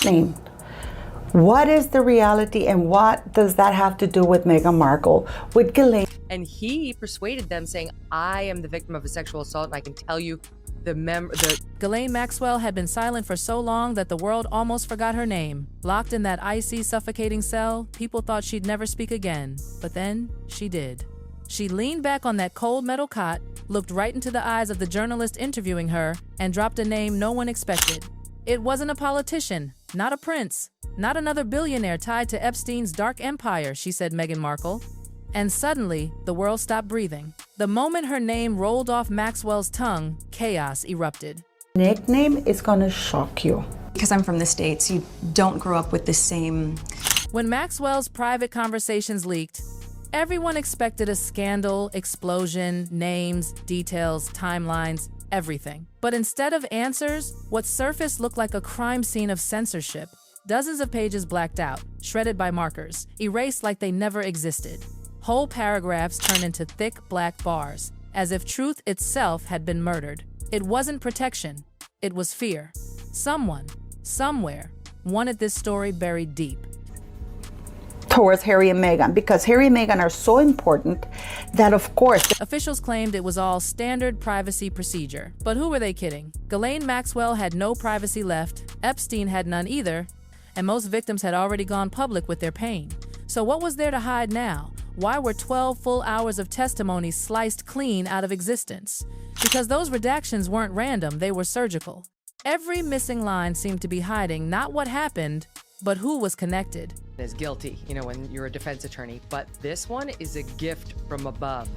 Ghislaine, what is the reality and what does that have to do with Meghan Markle, with Ghislaine? And he persuaded them, saying, I am the victim of a sexual assault, and I can tell you Ghislaine Maxwell had been silent for so long that the world almost forgot her name. Locked in that icy, suffocating cell, people thought she'd never speak again. But then, she did. She leaned back on that cold metal cot, looked right into the eyes of the journalist interviewing her, and dropped a name no one expected. It wasn't a politician, not a prince, not another billionaire tied to Epstein's dark empire, she said, Meghan Markle. And suddenly, the world stopped breathing. The moment her name rolled off Maxwell's tongue, chaos erupted. Nickname is gonna shock you. Because I'm from the States, you don't grow up with the same... When Maxwell's private conversations leaked, everyone expected a scandal, explosion, names, details, timelines, everything. But instead of answers, what surfaced looked like a crime scene of censorship. Dozens of pages blacked out, shredded by markers, erased like they never existed. Whole paragraphs turned into thick black bars, as if truth itself had been murdered. It wasn't protection, it was fear. Someone, somewhere, wanted this story buried deep. Towards Harry and Meghan, because Harry and Meghan are so important that, of course, officials claimed it was all standard privacy procedure. But who were they kidding? Ghislaine Maxwell had no privacy left, Epstein had none either, and most victims had already gone public with their pain. So what was there to hide now? Why were 12 full hours of testimony sliced clean out of existence? Because those redactions weren't random, they were surgical. Every missing line seemed to be hiding not what happened, but who was connected. is guilty, when you're a defense attorney, but this one is a gift from above.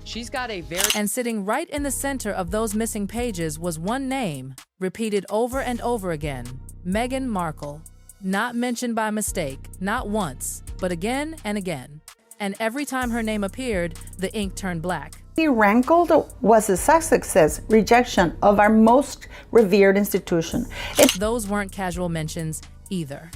She's got a very... And sitting right in the center of those missing pages was one name, repeated over and over again, Meghan Markle. Not mentioned by mistake, not once, but again and again. And every time her name appeared, the ink turned black. The rankled was a success rejection of our most revered institution. Those weren't casual mentions either.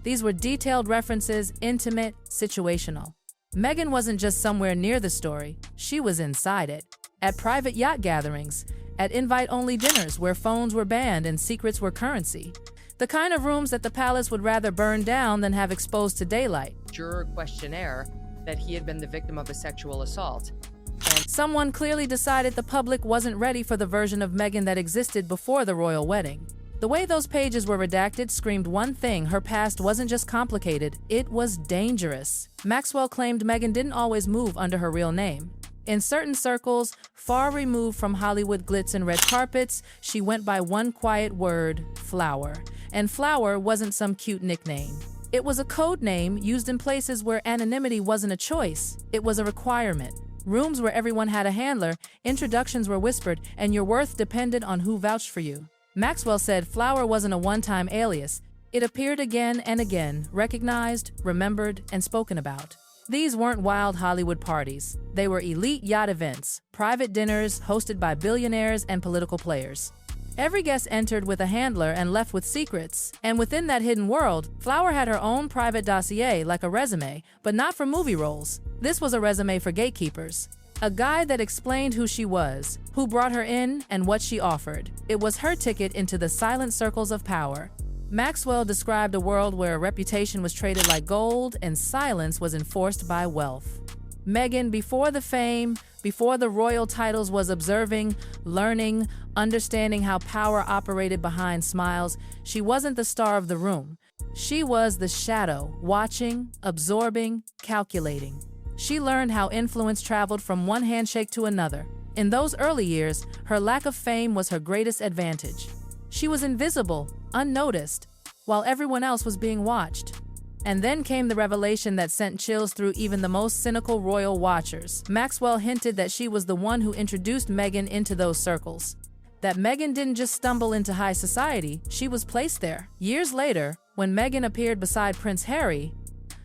These were detailed references, intimate, situational. Meghan wasn't just somewhere near the story, she was inside it. At private yacht gatherings, at invite-only dinners where phones were banned and secrets were currency. The kind of rooms that the palace would rather burn down than have exposed to daylight. Juror questionnaire that he had been the victim of a sexual assault. And someone clearly decided the public wasn't ready for the version of Meghan that existed before the royal wedding. The way those pages were redacted screamed one thing: her past wasn't just complicated, it was dangerous. Maxwell claimed Meghan didn't always move under her real name. In certain circles, far removed from Hollywood glitz and red carpets, she went by one quiet word: Flower. And Flower wasn't some cute nickname. It was a code name used in places where anonymity wasn't a choice, it was a requirement. Rooms where everyone had a handler, introductions were whispered, and your worth depended on who vouched for you. Maxwell said Flower wasn't a one-time alias. It appeared again and again, recognized, remembered, and spoken about. These weren't wild Hollywood parties. They were elite yacht events, private dinners hosted by billionaires and political players. Every guest entered with a handler and left with secrets. And within that hidden world, Flower had her own private dossier, like a resume, but not for movie roles. This was a resume for gatekeepers. A guide that explained who she was, who brought her in, and what she offered. It was her ticket into the silent circles of power. Maxwell described a world where a reputation was traded like gold and silence was enforced by wealth. Meghan, before the fame, before the royal titles, was observing, learning, understanding how power operated behind smiles. She wasn't the star of the room. She was the shadow, watching, absorbing, calculating. She learned how influence traveled from one handshake to another. In those early years, her lack of fame was her greatest advantage. She was invisible, unnoticed, while everyone else was being watched. And then came the revelation that sent chills through even the most cynical royal watchers. Maxwell hinted that she was the one who introduced Meghan into those circles. That Meghan didn't just stumble into high society, she was placed there. Years later, when Meghan appeared beside Prince Harry,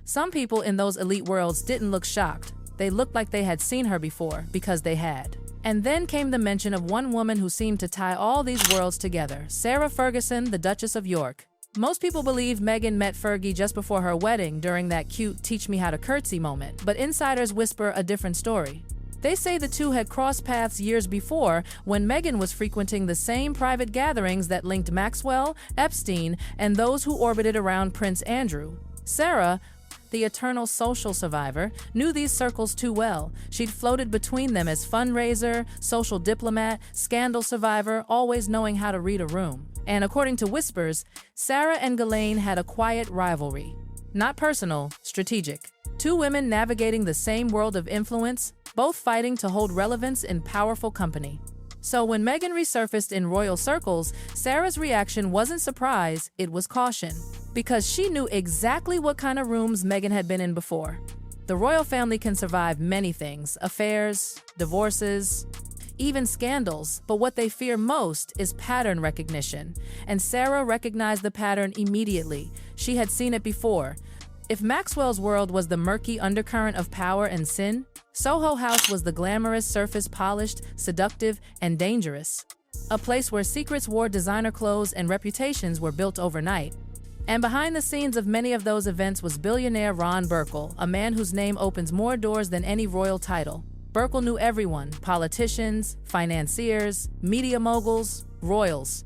some people in those elite worlds didn't look shocked. They looked like they had seen her before, because they had. And then came the mention of one woman who seemed to tie all these worlds together, Sarah Ferguson, the Duchess of York. Most people believe Meghan met Fergie just before her wedding during that cute teach me how to curtsy moment, but insiders whisper a different story. They say the two had crossed paths years before when Meghan was frequenting the same private gatherings that linked Maxwell, Epstein, and those who orbited around Prince Andrew. Sarah, the eternal social survivor, knew these circles too well. She'd floated between them as fundraiser, social diplomat, scandal survivor, always knowing how to read a room. And according to whispers, Sarah and Ghislaine had a quiet rivalry. Not personal, strategic. Two women navigating the same world of influence, both fighting to hold relevance in powerful company. So when Meghan resurfaced in royal circles, Sarah's reaction wasn't surprise, it was caution. Because she knew exactly what kind of rooms Meghan had been in before. The royal family can survive many things, affairs, divorces, even scandals, but what they fear most is pattern recognition. And Sarah recognized the pattern immediately. She had seen it before. If Maxwell's world was the murky undercurrent of power and sin, Soho House was the glamorous surface, polished, seductive, and dangerous. A place where secrets wore designer clothes and reputations were built overnight. And behind the scenes of many of those events was billionaire Ron Burkle, a man whose name opens more doors than any royal title. Burkle knew everyone: politicians, financiers, media moguls, royals.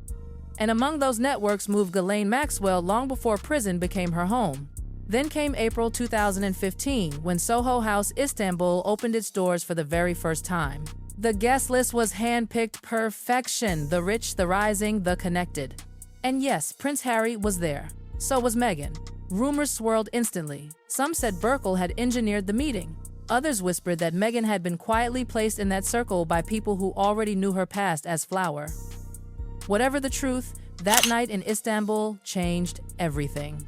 And among those networks moved Ghislaine Maxwell long before prison became her home. Then came April 2015, when Soho House Istanbul opened its doors for the very first time. The guest list was hand-picked perfection: the rich, the rising, the connected. And yes, Prince Harry was there. So was Meghan. Rumors swirled instantly. Some said Burkle had engineered the meeting. Others whispered that Meghan had been quietly placed in that circle by people who already knew her past as Flower. Whatever the truth, that night in Istanbul changed everything.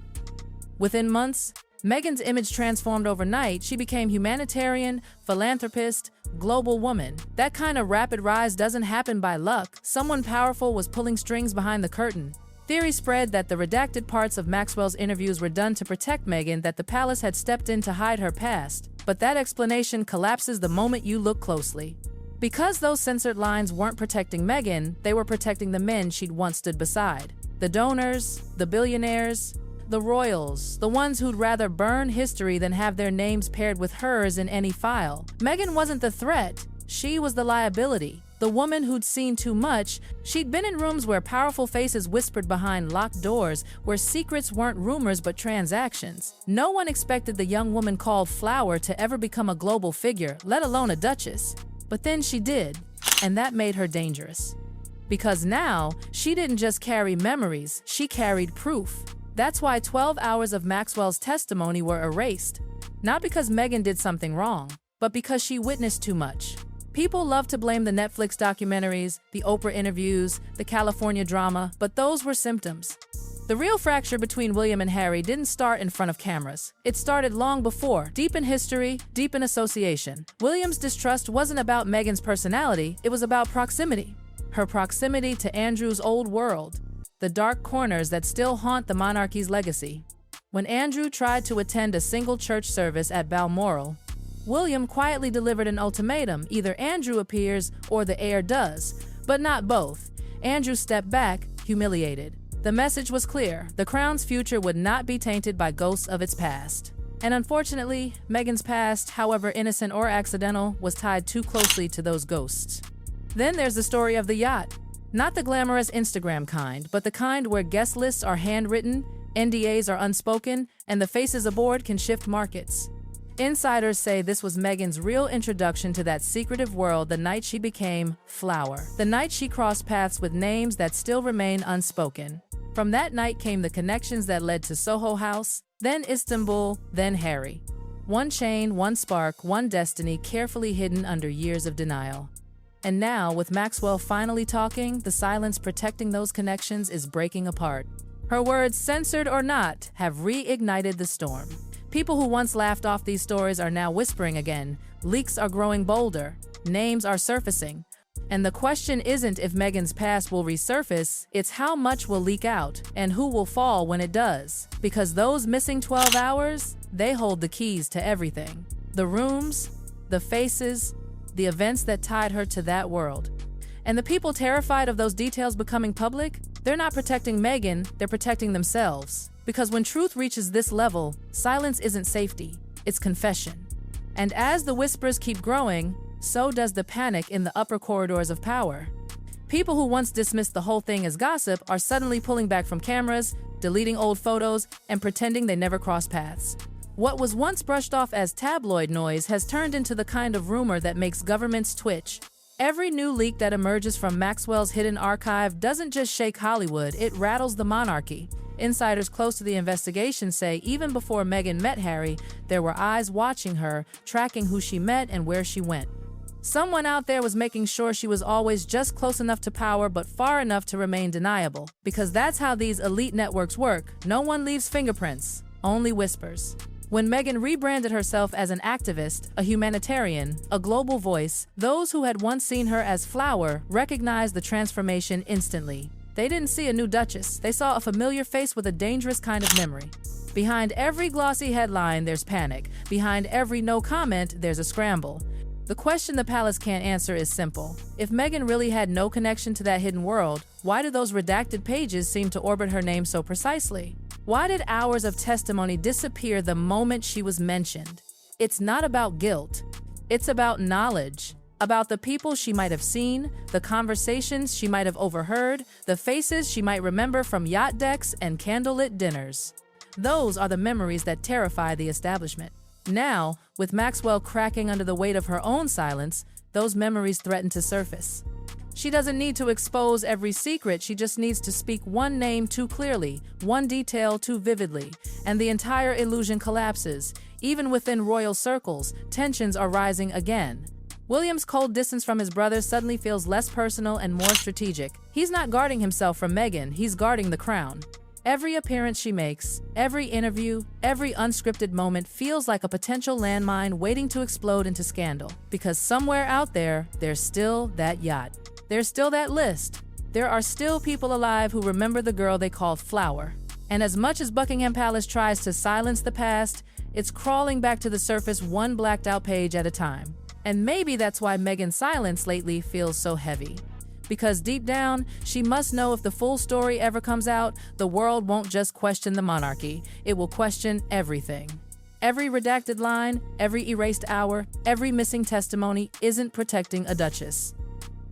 Within months, Meghan's image transformed overnight. She became humanitarian, philanthropist, global woman. That kind of rapid rise doesn't happen by luck. Someone powerful was pulling strings behind the curtain. Theory spread that the redacted parts of Maxwell's interviews were done to protect Meghan, that the palace had stepped in to hide her past. But that explanation collapses the moment you look closely. Because those censored lines weren't protecting Meghan, they were protecting the men she'd once stood beside. The donors, the billionaires, the royals, the ones who'd rather burn history than have their names paired with hers in any file. Meghan wasn't the threat, she was the liability. The woman who'd seen too much. She'd been in rooms where powerful faces whispered behind locked doors, where secrets weren't rumors but transactions. No one expected the young woman called Flower to ever become a global figure, let alone a duchess. But then she did, and that made her dangerous. Because now, she didn't just carry memories, she carried proof. That's why 12 hours of Maxwell's testimony were erased. Not because Meghan did something wrong, but because she witnessed too much. People love to blame the Netflix documentaries, the Oprah interviews, the California drama, but those were symptoms. The real fracture between William and Harry didn't start in front of cameras. It started long before, deep in history, deep in association. William's distrust wasn't about Meghan's personality, it was about proximity. Her proximity to Andrew's old world, the dark corners that still haunt the monarchy's legacy. When Andrew tried to attend a single church service at Balmoral, William quietly delivered an ultimatum: either Andrew appears or the heir does, but not both. Andrew stepped back, humiliated. The message was clear: the crown's future would not be tainted by ghosts of its past. And unfortunately, Meghan's past, however innocent or accidental, was tied too closely to those ghosts. Then there's the story of the yacht. Not the glamorous Instagram kind, but the kind where guest lists are handwritten, NDAs are unspoken, and the faces aboard can shift markets. Insiders say this was Meghan's real introduction to that secretive world the night she became Flower, the night she crossed paths with names that still remain unspoken. From that night came the connections that led to Soho House, then Istanbul, then Harry. One chain, one spark, one destiny carefully hidden under years of denial. And now, with Maxwell finally talking, the silence protecting those connections is breaking apart. Her words, censored or not, have reignited the storm. People who once laughed off these stories are now whispering again. Leaks are growing bolder. Names are surfacing. And the question isn't if Meghan's past will resurface, it's how much will leak out and who will fall when it does. Because those missing 12 hours, they hold the keys to everything. The rooms, the faces, the events that tied her to that world. And the people terrified of those details becoming public, they're not protecting Meghan, they're protecting themselves. Because when truth reaches this level, silence isn't safety, it's confession. And as the whispers keep growing, so does the panic in the upper corridors of power. People who once dismissed the whole thing as gossip are suddenly pulling back from cameras, deleting old photos, and pretending they never crossed paths. What was once brushed off as tabloid noise has turned into the kind of rumor that makes governments twitch. Every new leak that emerges from Maxwell's hidden archive doesn't just shake Hollywood, it rattles the monarchy. Insiders close to the investigation say even before Meghan met Harry, there were eyes watching her, tracking who she met and where she went. Someone out there was making sure she was always just close enough to power but far enough to remain deniable. Because that's how these elite networks work. No one leaves fingerprints, only whispers. When Meghan rebranded herself as an activist, a humanitarian, a global voice, those who had once seen her as Flower recognized the transformation instantly. They didn't see a new duchess, they saw a familiar face with a dangerous kind of memory. Behind every glossy headline, there's panic. Behind every no comment, there's a scramble. The question the palace can't answer is simple. If Meghan really had no connection to that hidden world, why do those redacted pages seem to orbit her name so precisely? Why did hours of testimony disappear the moment she was mentioned? It's not about guilt. It's about knowledge. About the people she might have seen, the conversations she might have overheard, the faces she might remember from yacht decks and candlelit dinners. Those are the memories that terrify the establishment. Now, with Maxwell cracking under the weight of her own silence, those memories threaten to surface. She doesn't need to expose every secret, she just needs to speak one name too clearly, one detail too vividly, and the entire illusion collapses. Even within royal circles, tensions are rising again. William's cold distance from his brother suddenly feels less personal and more strategic. He's not guarding himself from Meghan, he's guarding the crown. Every appearance she makes, every interview, every unscripted moment feels like a potential landmine waiting to explode into scandal. Because somewhere out there, there's still that yacht. There's still that list. There are still people alive who remember the girl they called Flower. And as much as Buckingham Palace tries to silence the past, it's crawling back to the surface one blacked out page at a time. And maybe that's why Meghan's silence lately feels so heavy. Because deep down, she must know if the full story ever comes out, the world won't just question the monarchy, it will question everything. Every redacted line, every erased hour, every missing testimony isn't protecting a duchess.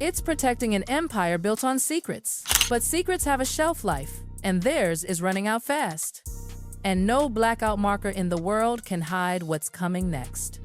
It's protecting an empire built on secrets. But secrets have a shelf life, and theirs is running out fast. And no blackout marker in the world can hide what's coming next.